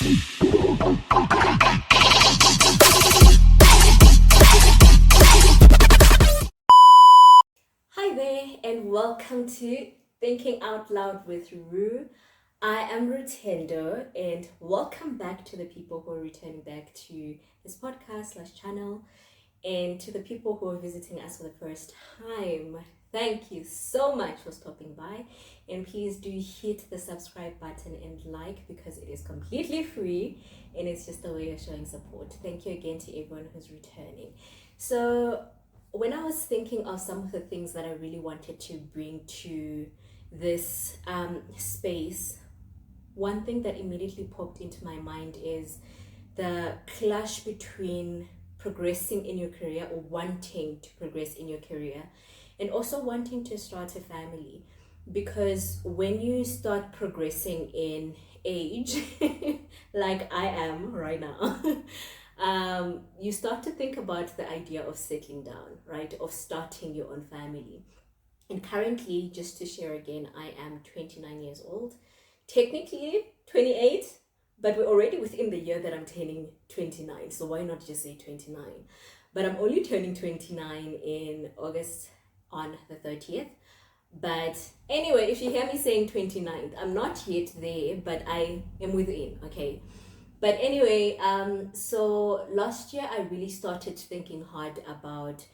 Hi there, and welcome to Thinking Out Loud with Rue. I am Rutendo, and welcome back to the people who are returning back to this podcast/channel, and to the people who are visiting us for the first time. Thank you so much for stopping by, and please do hit the subscribe button and like, because it is completely free and it's just a way of showing support. Thank you again to everyone who's returning. So when I was thinking of some of the things that I really wanted to bring to this space, one thing that immediately popped into my mind is the clash between progressing in your career, or wanting to progress in your career, and also wanting to start a family. Because when you start progressing in age, like I am right now, you start to think about the idea of settling down, right? Of starting your own family. And currently, just to share again, I am 29 years old, technically 28, but we're already within the year that I'm turning 29. So why not just say 29? But I'm only turning 29 in August on the 30th. But anyway, if you hear me saying 29th, I'm not yet there, but I am within, okay? But anyway, so last year I really started thinking hard about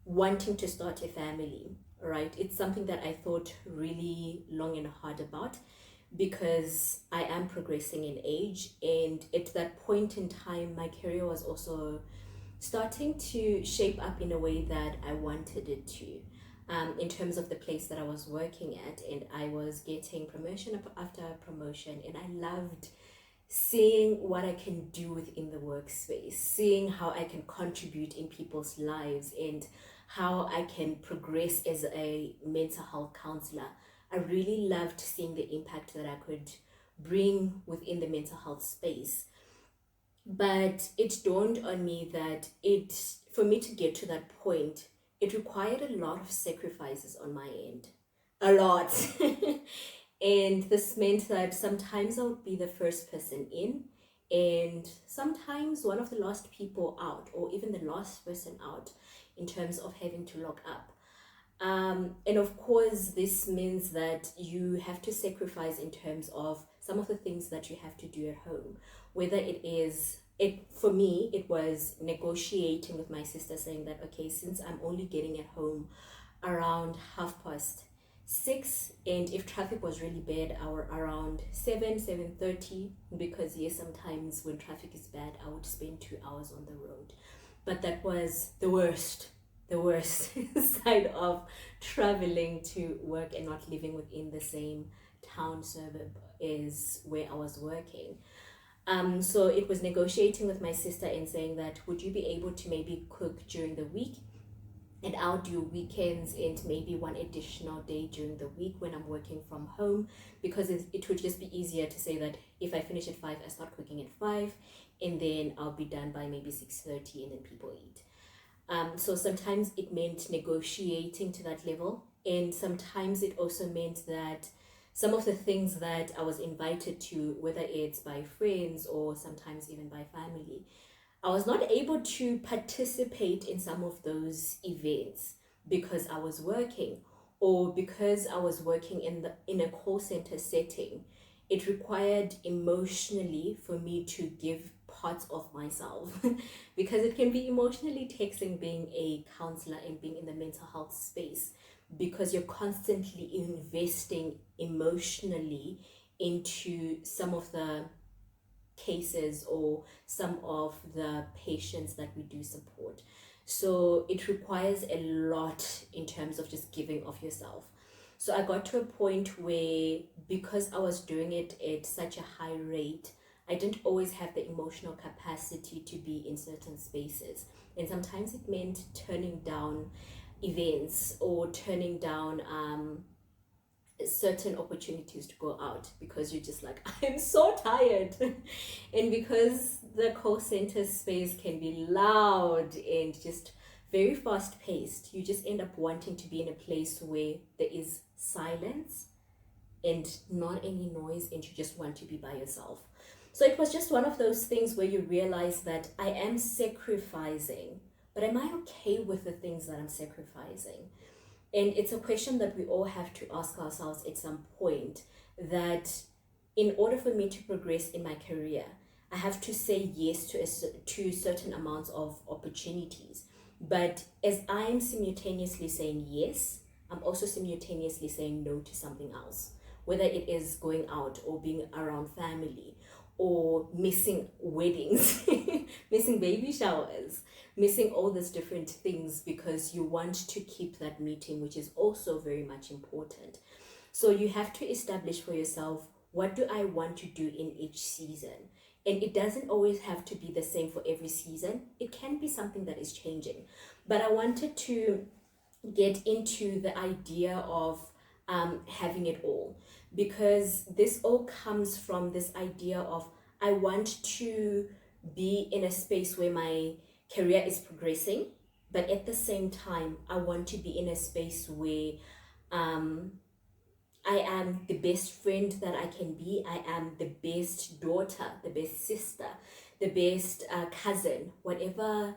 wanting to start a family, right? It's something that I thought really long and hard about, because I am progressing in age, and at that point in time, my career was also starting to shape up in a way that I wanted it to. In terms of the place that I was working at, and I was getting promotion after promotion, and I loved seeing what I can do within the workspace, seeing how I can contribute in people's lives, and how I can progress as a mental health counselor. I really loved seeing the impact that I could bring within the mental health space. But it dawned on me that for me to get to that point, it required a lot of sacrifices on my end. A lot. And this meant that sometimes I would be the first person in, and sometimes one of the last people out, or even the last person out, in terms of having to lock up. And of course, this means that you have to sacrifice in terms of some of the things that you have to do at home. Whether for me, it was negotiating with my sister, saying that, okay, since I'm only getting at home around 6:30, and if traffic was really bad, around 7:30, because yes, sometimes when traffic is bad, I would spend 2 hours on the road. But that was the worst side of traveling to work and not living within the same town suburb is where I was working. So it was negotiating with my sister and saying that, would you be able to maybe cook during the week, and I'll do weekends and maybe one additional day during the week when I'm working from home, because it would just be easier to say that if I finish at 5, I start cooking at 5, and then I'll be done by maybe 6:30, and then people eat. So sometimes it meant negotiating to that level, and sometimes it also meant that some of the things that I was invited to, whether it's by friends or sometimes even by family, I was not able to participate in some of those events because I was working, or because I was working in a call center setting. It required emotionally for me to give parts of myself because it can be emotionally taxing being a counselor and being in the mental health space, because you're constantly investing emotionally into some of the cases or some of the patients that we do support. So it requires a lot in terms of just giving of yourself. So I got to a point where, because I was doing it at such a high rate, I didn't always have the emotional capacity to be in certain spaces. And sometimes it meant turning down events, or turning down certain opportunities to go out, because you're just like, I'm so tired. And because the call center space can be loud and just very fast paced, you just end up wanting to be in a place where there is silence and not any noise, and you just want to be by yourself. So it was just one of those things where you realize that I am sacrificing, but am I okay with the things that I'm sacrificing? And it's a question that we all have to ask ourselves at some point, that in order for me to progress in my career, I have to say yes to certain amounts of opportunities. But as I'm simultaneously saying yes, I'm also simultaneously saying no to something else, whether it is going out or being around family or missing weddings, missing baby showers, missing all these different things because you want to keep that meeting, which is also very much important. So you have to establish for yourself, what do I want to do in each season? And it doesn't always have to be the same for every season. It can be something that is changing. But I wanted to get into the idea of having it all, because this all comes from this idea of, I want to be in a space where my career is progressing, but at the same time I want to be in a space where um, I am the best friend that I can be. I am the best daughter, the best sister, the best cousin, whatever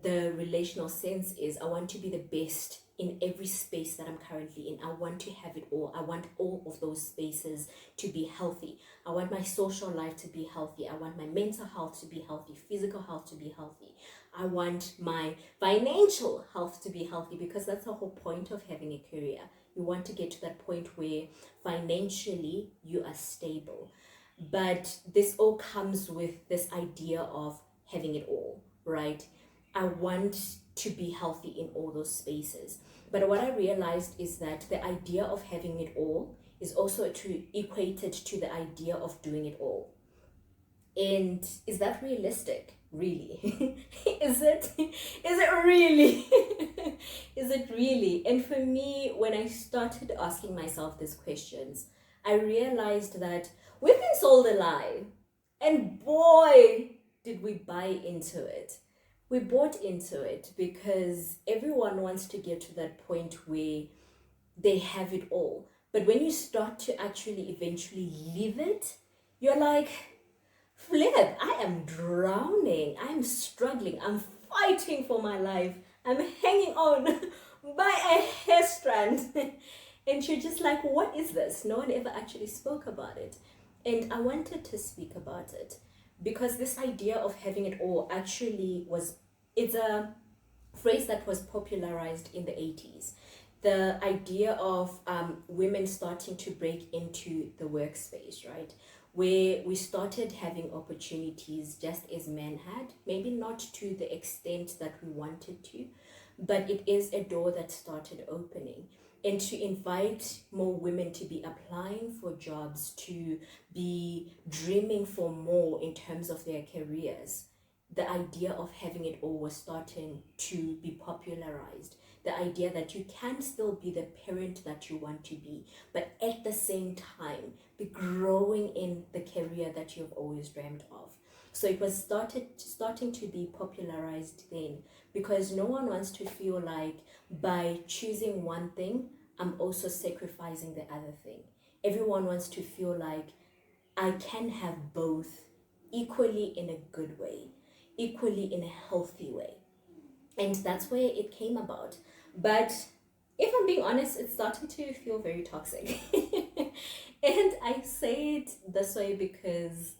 the relational sense is. I want to be the best in every space that I'm currently in. I want to have it all. I want all of those spaces to be healthy. I want my social life to be healthy. I want my mental health to be healthy, physical health to be healthy. I want my financial health to be healthy, because that's the whole point of having a career. You want to get to that point where financially you are stable. But this all comes with this idea of having it all, right? I want to be healthy in all those spaces. But what I realized is that the idea of having it all is also equated to the idea of doing it all. And is that realistic? Really? Is it really? Is it really? And for me, when I started asking myself these questions, I realized that we've been sold a lie. And boy, did we buy into it. We bought into it because everyone wants to get to that point where they have it all. But when you start to actually eventually live it, you're like, flip, I am drowning. I'm struggling. I'm fighting for my life. I'm hanging on by a hair strand. And you're just like, what is this? No one ever actually spoke about it. And I wanted to speak about it because this idea of having it all actually it's a phrase that was popularized in the 80s. The idea of women starting to break into the workspace, right? Where we started having opportunities just as men had, maybe not to the extent that we wanted to, but it is a door that started opening. And to invite more women to be applying for jobs, to be dreaming for more in terms of their careers, the idea of having it all was starting to be popularized. The idea that you can still be the parent that you want to be, but at the same time be growing in the career that you've always dreamed of. So it was starting to be popularized then, because no one wants to feel like by choosing one thing, I'm also sacrificing the other thing. Everyone wants to feel like I can have both equally in a good way, equally in a healthy way. And that's where it came about. But if I'm being honest, it's starting to feel very toxic. And I say it this way because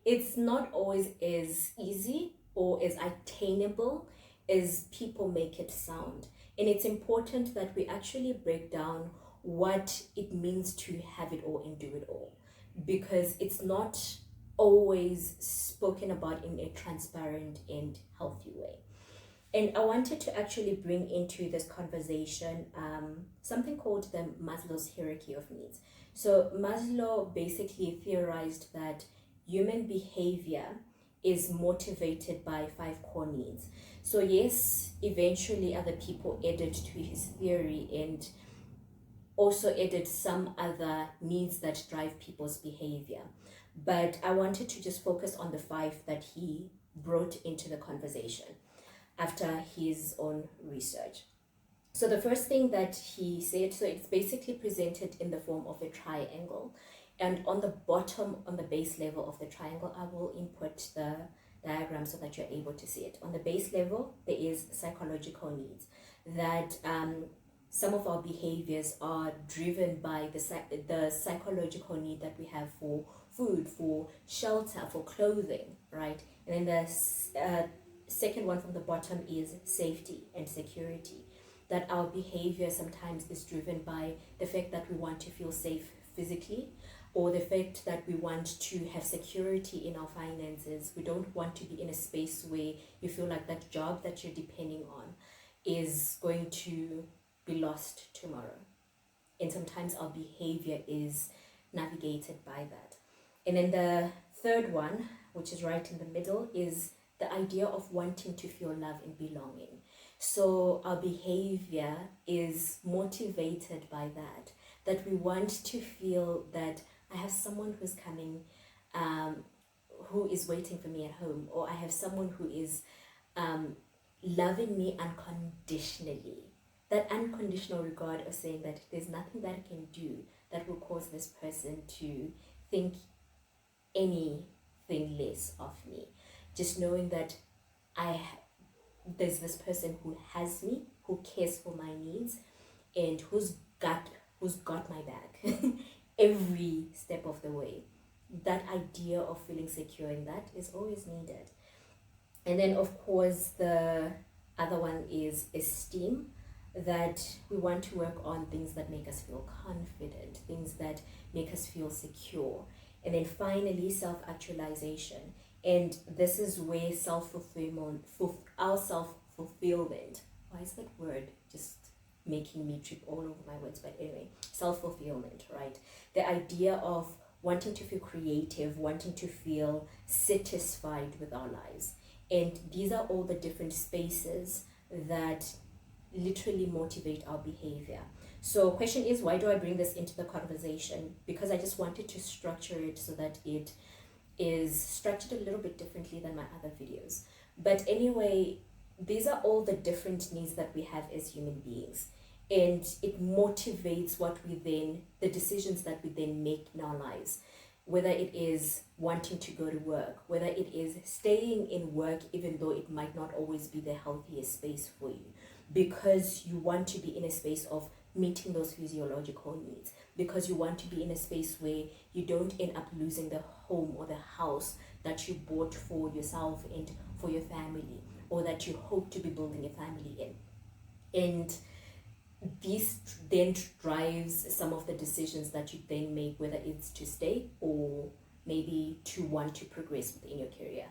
it's not always as easy or as attainable as people make it sound. And it's important that we actually break down what it means to have it all and do it all, because it's not always spoken about in a transparent and healthy way. And I wanted to actually bring into this conversation something called the Maslow's hierarchy of needs. So Maslow basically theorized that human behavior is motivated by 5 core needs. So yes, eventually other people added to his theory and also added some other needs that drive people's behavior. But I wanted to just focus on the 5 that he brought into the conversation after his own research. So the first thing that he said, so it's basically presented in the form of a triangle. And on the bottom, on the base level of the triangle, I will input the diagram so that you're able to see it. On the base level, there is psychological needs, that some of our behaviors are driven by the psychological need that we have for food, for shelter, for clothing, right? And then the second one from the bottom is safety and security, that our behavior sometimes is driven by the fact that we want to feel safe physically, or the fact that we want to have security in our finances. We don't want to be in a space where you feel like that job that you're depending on is going to be lost tomorrow. And sometimes our behavior is navigated by that. And then the third one, which is right in the middle, is the idea of wanting to feel love and belonging. So our behavior is motivated by that we want to feel that I have someone who's coming, who is waiting for me at home, or I have someone who is loving me unconditionally. That unconditional regard of saying that there's nothing that I can do that will cause this person to think anything less of me. Just knowing that there's this person who has me, who cares for my needs, and who's got my back every step of the way. That idea of feeling secure in that is always needed. And then of course the other one is esteem, that we want to work on things that make us feel confident, things that make us feel secure. And then finally, self-actualization. And this is where self-fulfillment, our self-fulfillment, why is that word just making me trip all over my words? But anyway, self-fulfillment, right? The idea of wanting to feel creative, wanting to feel satisfied with our lives. And these are all the different spaces that literally motivate our behavior. So question is, why do I bring this into the conversation? Because I just wanted to structure it so that it is structured a little bit differently than my other videos. But anyway, these are all the different needs that we have as human beings, and it motivates the decisions that we then make in our lives, whether it is wanting to go to work, whether it is staying in work even though it might not always be the healthiest space for you, because you want to be in a space of meeting those physiological needs, because you want to be in a space where you don't end up losing the home or the house that you bought for yourself and for your family, or that you hope to be building a family in. And this then drives some of the decisions that you then make, whether it's to stay or maybe to want to progress within your career.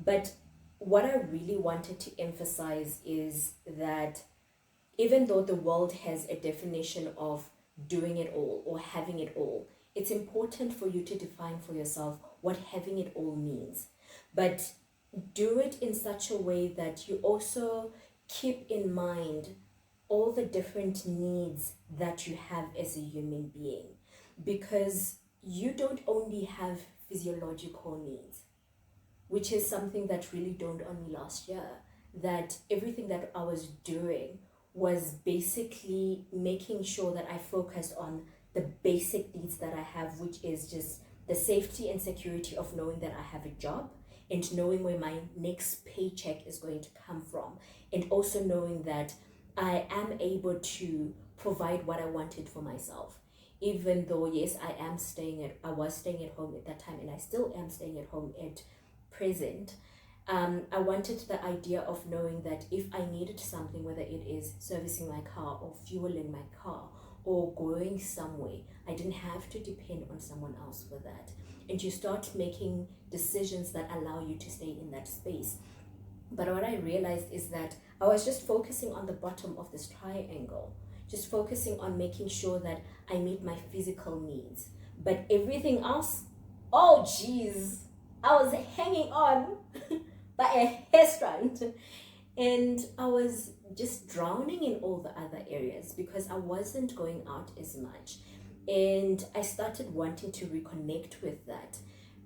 But what I really wanted to emphasize is that even though the world has a definition of doing it all or having it all, it's important for you to define for yourself what having it all means. But do it in such a way that you also keep in mind all the different needs that you have as a human being. Because you don't only have physiological needs, which is something that really dawned on me last year, that everything that I was doing was basically making sure that I focused on the basic needs that I have, which is just the safety and security of knowing that I have a job and knowing where my next paycheck is going to come from, and also knowing that I am able to provide what I wanted for myself. Even though, yes, I was staying at home at that time, and I still am staying at home at present. I wanted the idea of knowing that if I needed something, whether it is servicing my car or fueling my car or going somewhere, I didn't have to depend on someone else for that. And you start making decisions that allow you to stay in that space. But what I realized is that I was just focusing on the bottom of this triangle, just focusing on making sure that I meet my physical needs. But everything else, oh geez, I was hanging on by a hair strand, and I was just drowning in all the other areas because I wasn't going out as much. And I started wanting to reconnect with that,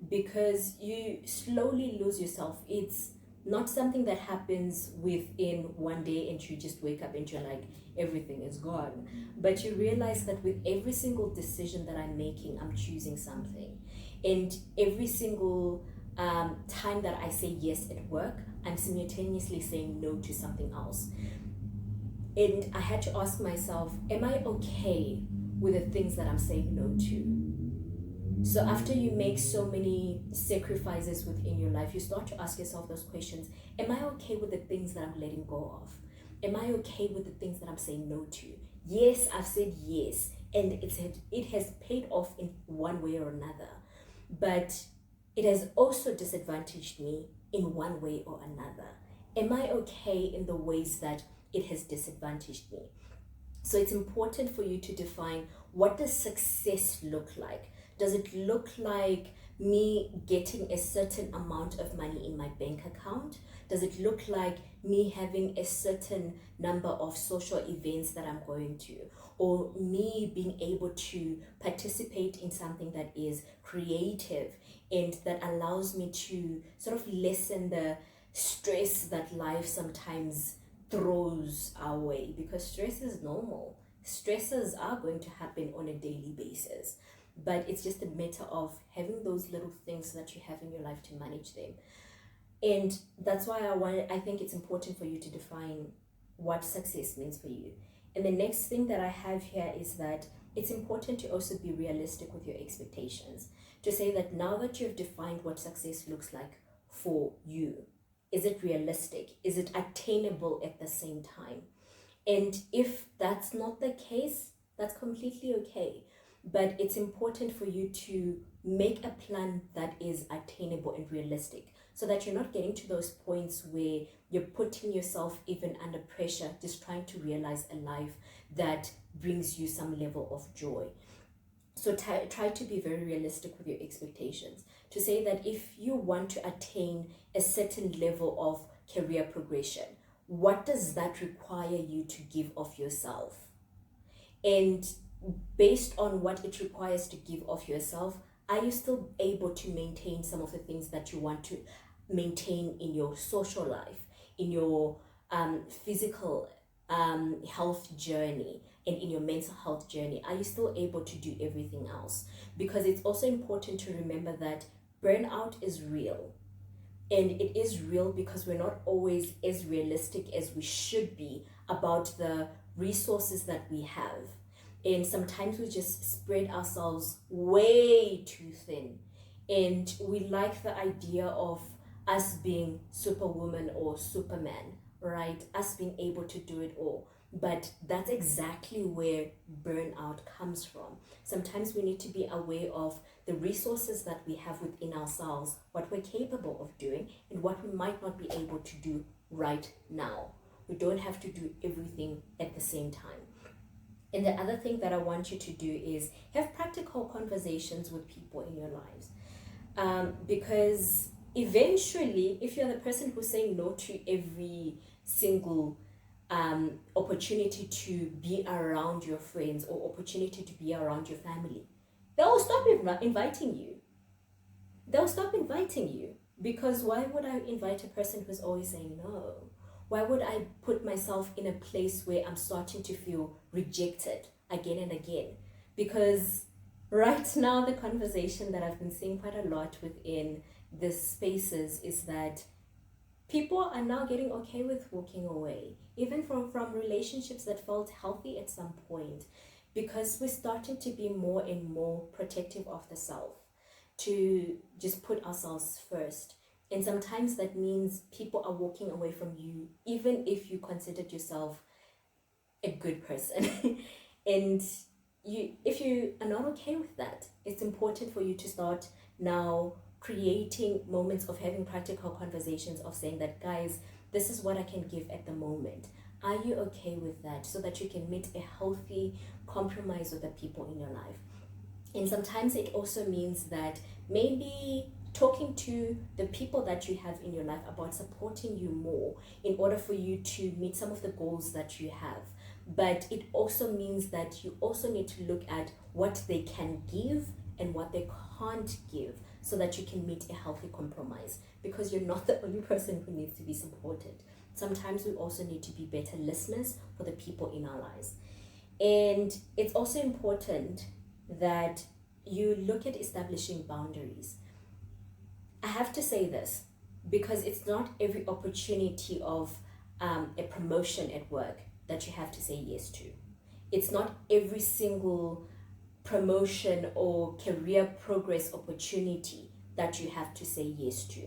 because you slowly lose yourself. It's Not something that happens within one day and you just wake up and you're like, everything is gone. But you realize that with every single decision that I'm making, I'm choosing something. And every single time that I say yes at work, I'm simultaneously saying no to something else. And I had to ask myself, am I okay with the things that I'm saying no to? So after you make so many sacrifices within your life, you start to ask yourself those questions. Am I okay with the things that I'm letting go of? Am I okay with the things that I'm saying no to? Yes, I've said yes, and it has paid off in one way or another. But it has also disadvantaged me in one way or another. Am I okay in the ways that it has disadvantaged me? So it's important for you to define, what does success look like? Does it look like me getting a certain amount of money in my bank account? Does it look like me having a certain number of social events that I'm going to? Or me being able to participate in something that is creative and that allows me to sort of lessen the stress that life sometimes throws our way? Because stress is normal. Stresses are going to happen on a daily basis, but it's just a matter of having those little things that you have in your life to manage them. And that's why I think it's important for you to define what success means for you. And the next thing that I have here is that it's important to also be realistic with your expectations. To say that now that you've defined what success looks like for you, is it realistic? Is it attainable at the same time? And if that's not the case, that's completely okay. But it's important for you to make a plan that is attainable and realistic, so that you're not getting to those points where you're putting yourself even under pressure, just trying to realize a life that brings you some level of joy. So try to be very realistic with your expectations. To say that if you want to attain a certain level of career progression, what does that require you to give of yourself? And based on what it requires to give of yourself, are you still able to maintain some of the things that you want to maintain in your social life, in your physical health journey, and in your mental health journey? Are you still able to do everything else? Because it's also important to remember that burnout is real. And it is real because we're not always as realistic as we should be about the resources that we have. And sometimes we just spread ourselves way too thin. And we like the idea of us being superwoman or superman, right? Us being able to do it all. But that's exactly where burnout comes from. Sometimes we need to be aware of the resources that we have within ourselves, what we're capable of doing, and what we might not be able to do right now. We don't have to do everything at the same time. And the other thing that I want you to do is have practical conversations with people in your lives. Because eventually, if you're the person who's saying no to every single opportunity to be around your friends or opportunity to be around your family, they'll stop inviting you. They'll stop inviting you, because why would I invite a person who's always saying no? Why would I put myself in a place where I'm starting to feel rejected again and again? Because right now, the conversation that I've been seeing quite a lot within these spaces is that people are now getting okay with walking away, even from relationships that felt healthy at some point, because we're starting to be more and more protective of the self, to just put ourselves first. And sometimes that means people are walking away from you, even if you considered yourself a good person. And if you are not okay with that, it's important for you to start now creating moments of having practical conversations, of saying that, guys, this is what I can give at the moment. Are you okay with that? So that you can meet a healthy compromise with the people in your life. And sometimes it also means that maybe talking to the people that you have in your life about supporting you more in order for you to meet some of the goals that you have. But it also means that you also need to look at what they can give and what they can't give, so that you can meet a healthy compromise, because you're not the only person who needs to be supported. Sometimes we also need to be better listeners for the people in our lives. And it's also important that you look at establishing boundaries. I have to say this because it's not every opportunity of a promotion at work that you have to say yes to. It's not every single promotion or career progress opportunity that you have to say yes to,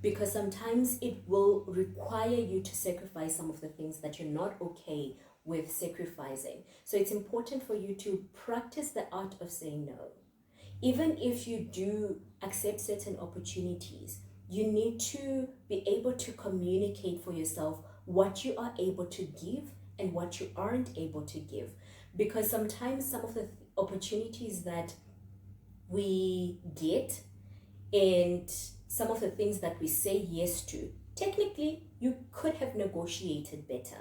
because sometimes it will require you to sacrifice some of the things that you're not okay with sacrificing. So it's important for you to practice the art of saying no. Even if you do accept certain opportunities, you need to be able to communicate for yourself what you are able to give and what you aren't able to give. Because sometimes some of the opportunities that we get and some of the things that we say yes to, technically you could have negotiated better.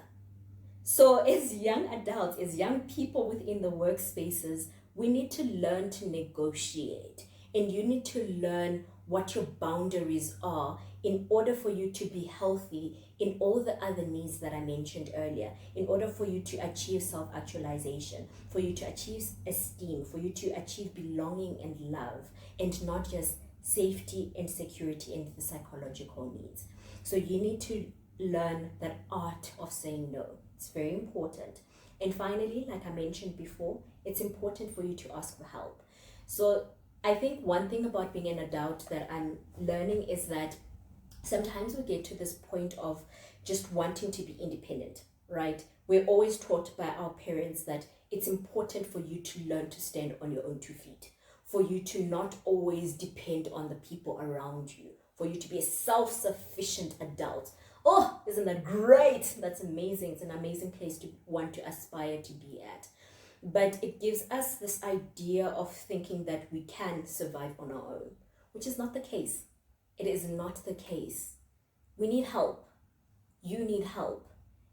So as young adults, as young people within the workspaces, we need to learn to negotiate, and you need to learn what your boundaries are in order for you to be healthy in all the other needs that I mentioned earlier, in order for you to achieve self-actualization, for you to achieve esteem, for you to achieve belonging and love, and not just safety and security and the psychological needs. So you need to learn that art of saying no. It's very important. And finally, like I mentioned before, it's important for you to ask for help. So I think one thing about being an adult that I'm learning is that sometimes we get to this point of just wanting to be independent, right? We're always taught by our parents that it's important for you to learn to stand on your own 2 feet, for you to not always depend on the people around you, for you to be a self-sufficient adult. Oh, isn't that great? That's amazing. It's an amazing place to want to aspire to be at. But it gives us this idea of thinking that we can survive on our own, which is not the case. It is not the case. We need help. You need help.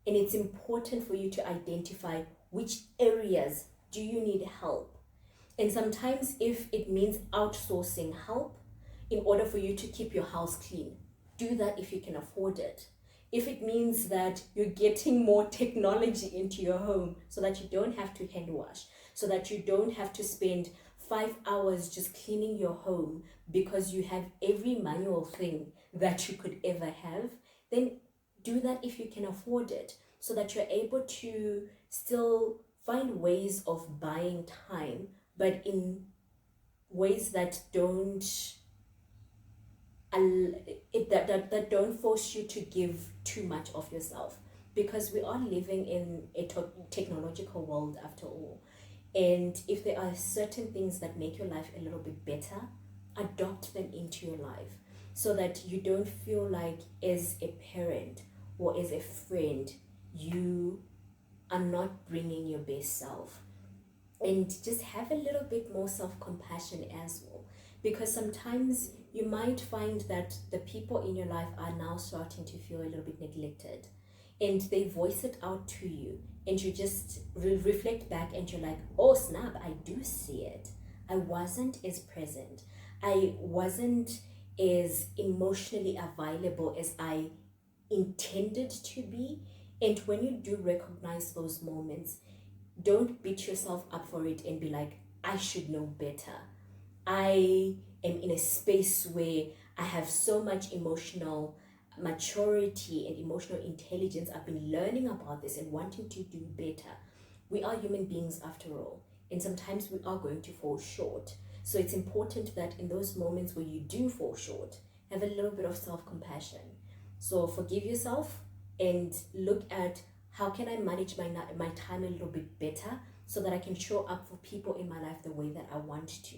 And it's important for you to identify which areas do you need help. And sometimes if it means outsourcing help in order for you to keep your house clean, do that if you can afford it. If it means that you're getting more technology into your home so that you don't have to hand wash, so that you don't have to spend 5 hours just cleaning your home because you have every manual thing that you could ever have, then do that if you can afford it, so that you're able to still find ways of buying time, but in ways that don't that don't force you to give too much of yourself, because we are living in a technological world after all. And if there are certain things that make your life a little bit better, adopt them into your life, so that you don't feel like as a parent or as a friend you are not bringing your best self. And just have a little bit more self-compassion as well, because sometimes you might find that the people in your life are now starting to feel a little bit neglected, and they voice it out to you, and you just reflect back and you're like, oh snap, I do see it. I wasn't as present. I wasn't as emotionally available as I intended to be. And when you do recognize those moments, don't beat yourself up for it and be like, I should know better. I am in a space where I have so much emotional maturity and emotional intelligence. I've been learning about this and wanting to do better. We are human beings after all, and sometimes we are going to fall short. So it's important that in those moments where you do fall short, have a little bit of self-compassion. So forgive yourself and look at, how can I manage my time a little bit better so that I can show up for people in my life the way that I want to.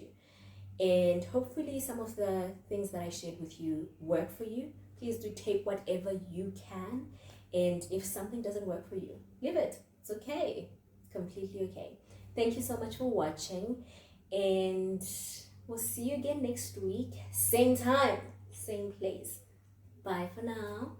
And hopefully some of the things that I shared with you work for you. Please do take whatever you can. And if something doesn't work for you, leave it. It's okay. It's completely okay. Thank you so much for watching. And we'll see you again next week. Same time, same place. Bye for now.